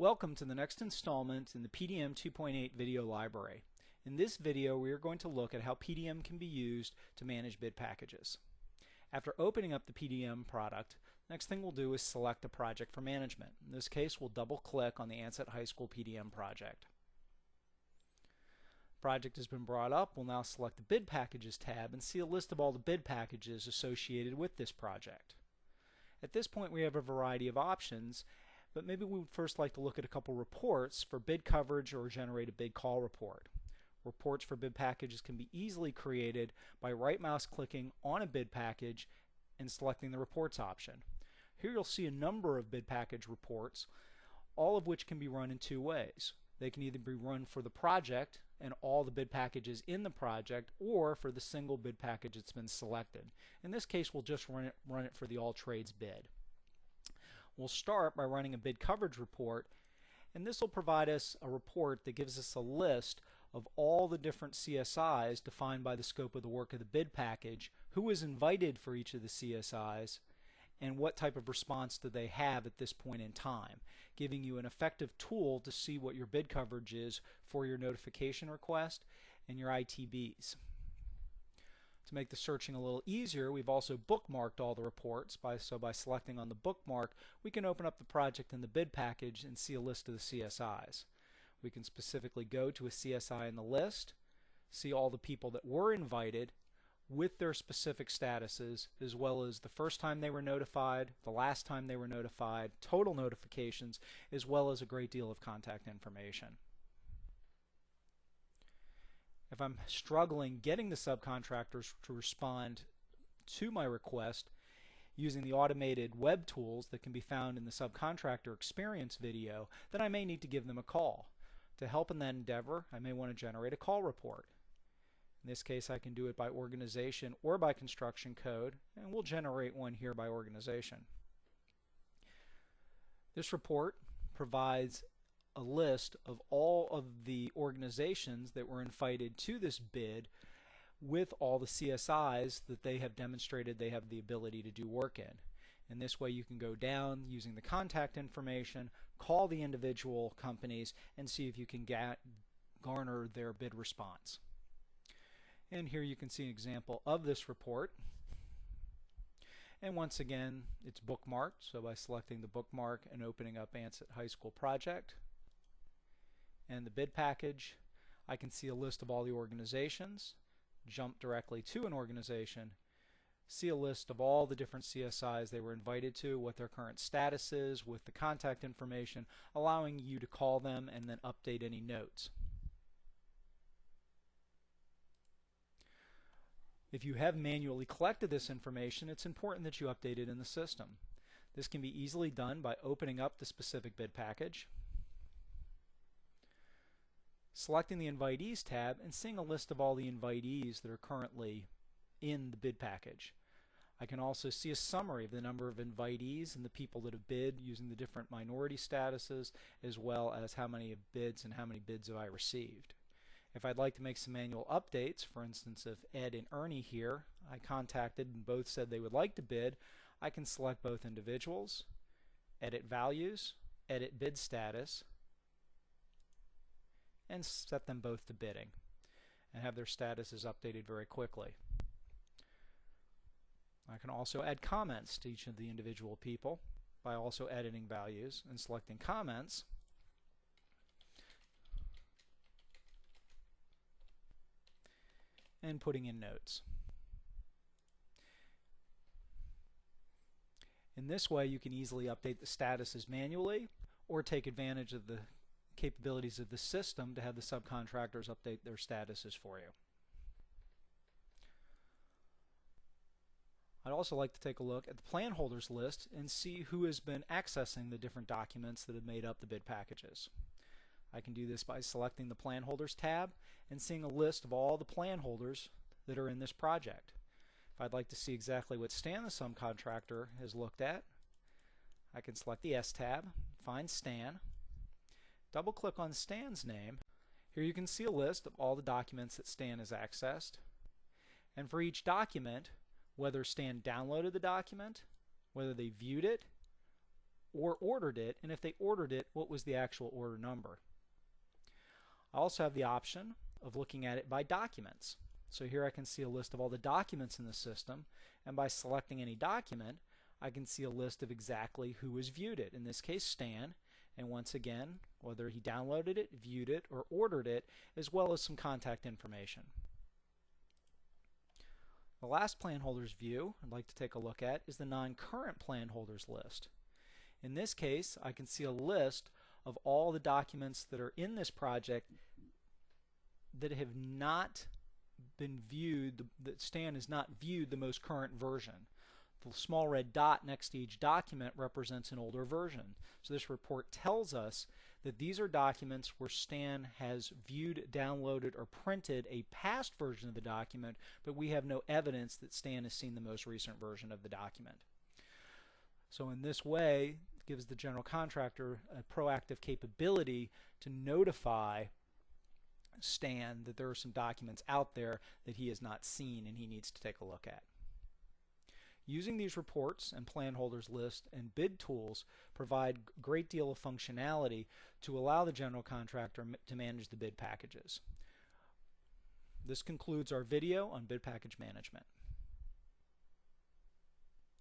Welcome to the next installment in the PDM 2.8 video library. In this video we are going to look at how PDM can be used to manage bid packages. After opening up the PDM product, the next thing we'll do is select a project for management. In this case we'll double click on the Ansett High School PDM project. Project has been brought up. We'll now select the Bid Packages tab and see a list of all the bid packages associated with this project. At this point we have a variety of options, but maybe we would first like to look at a couple reports for bid coverage or generate a bid call report. Reports for bid packages can be easily created by right mouse clicking on a bid package and selecting the reports option. Here you'll see a number of bid package reports, all of which can be run in two ways. They can either be run for the project and all the bid packages in the project, or for the single bid package that's been selected. In this case we'll just run it for the all trades bid. We'll start by running a bid coverage report, and this will provide us a report that gives us a list of all the different CSIs defined by the scope of the work of the bid package, who is invited for each of the CSIs, and what type of response do they have at this point in time, giving you an effective tool to see what your bid coverage is for your notification request and your ITBs. To make the searching a little easier, we've also bookmarked all the reports. So by selecting on the bookmark, we can open up the project in the bid package and see a list of the CSIs. We can specifically go to a CSI in the list, see all the people that were invited with their specific statuses, as well as the first time they were notified, the last time they were notified, total notifications, as well as a great deal of contact information. If I'm struggling getting the subcontractors to respond to my request using the automated web tools that can be found in the subcontractor experience video, then I may need to give them a call. To help in that endeavor, I may want to generate a call report. In this case I can do it by organization or by construction code, and we'll generate one here by organization. This report provides a list of all of the organizations that were invited to this bid with all the CSIs that they have demonstrated they have the ability to do work in. In this way you can go down using the contact information, call the individual companies, and see if you can garner their bid response. And here you can see an example of this report. And once again it's bookmarked, so by selecting the bookmark and opening up Ansett High School project and the bid package, I can see a list of all the organizations, jump directly to an organization, see a list of all the different CSIs they were invited to, what their current status is with the contact information, allowing you to call them and then update any notes. If you have manually collected this information, it's important that you update it in the system. This can be easily done by opening up the specific bid package, selecting the Invitees tab, and seeing a list of all the invitees that are currently in the bid package. I can also see a summary of the number of invitees and the people that have bid using the different minority statuses, as well as how many bids and how many bids have I received. If I'd like to make some manual updates, for instance if Ed and Ernie here I contacted and both said they would like to bid, I can select both individuals, edit values, edit bid status, and set them both to bidding and have their statuses updated very quickly. I can also add comments to each of the individual people by also editing values and selecting comments, and putting in notes. In this way you can easily update the statuses manually or take advantage of the capabilities of the system to have the subcontractors update their statuses for you. I'd also like to take a look at the plan holders list and see who has been accessing the different documents that have made up the bid packages. I can do this by selecting the Plan Holders tab and seeing a list of all the plan holders that are in this project. If I'd like to see exactly what Stan the subcontractor has looked at, I can select the S tab, find Stan, double click on Stan's name. Here you can see a list of all the documents that Stan has accessed, and for each document, whether Stan downloaded the document, whether they viewed it, or ordered it, and if they ordered it, what was the actual order number. I also have the option of looking at it by documents. So here I can see a list of all the documents in the system, and by selecting any document, I can see a list of exactly who has viewed it. In this case, Stan, and once again, whether he downloaded it, viewed it, or ordered it, as well as some contact information. The last plan holders view I'd like to take a look at is the non-current plan holders list. In this case, I can see a list of all the documents that are in this project that have not been viewed, that Stan has not viewed the most current version. The small red dot next to each document represents an older version. So this report tells us that these are documents where Stan has viewed, downloaded, or printed a past version of the document, but we have no evidence that Stan has seen the most recent version of the document. So in this way, it gives the general contractor a proactive capability to notify Stan that there are some documents out there that he has not seen and he needs to take a look at. Using these reports and plan holders list and bid tools provide a great deal of functionality to allow the general contractor to manage the bid packages. This concludes our video on bid package management.